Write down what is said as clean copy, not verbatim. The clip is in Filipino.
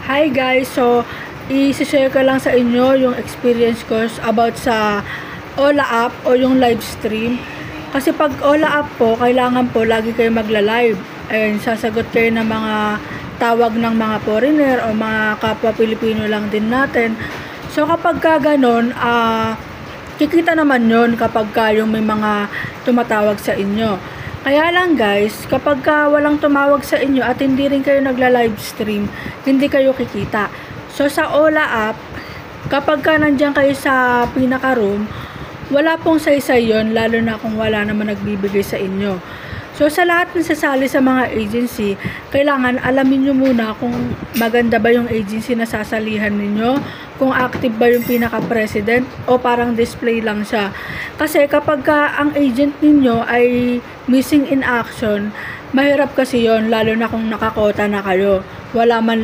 Hi guys, so i-share ko lang sa inyo yung experience ko about sa Ola app o yung live stream. Kasi pag Ola app po, kailangan po lagi kayo magla-live. And sasagot kayo ng mga tawag ng mga foreigner o mga kapwa Pilipino lang din natin. So kapag ka ganun, kikita naman yon kapag ka yung may mga tumatawag sa inyo. Kaya lang guys, kapag walang tumawag sa inyo at hindi rin kayo nagla-live stream, hindi kayo kikita. So sa Ola app, kapag nandiyan kayo sa pinaka-room, wala pong saysay yun, lalo na kung wala naman nagbibigay sa inyo. So sa lahat ng sasali sa mga agency, kailangan alamin nyo muna kung maganda ba yung agency na sasalihan ninyo, kung active ba yung pinaka-president o parang display lang siya. Kasi kapag ang agent ninyo ay missing in action, mahirap kasi yon, lalo na kung nakakota na kayo. Wala man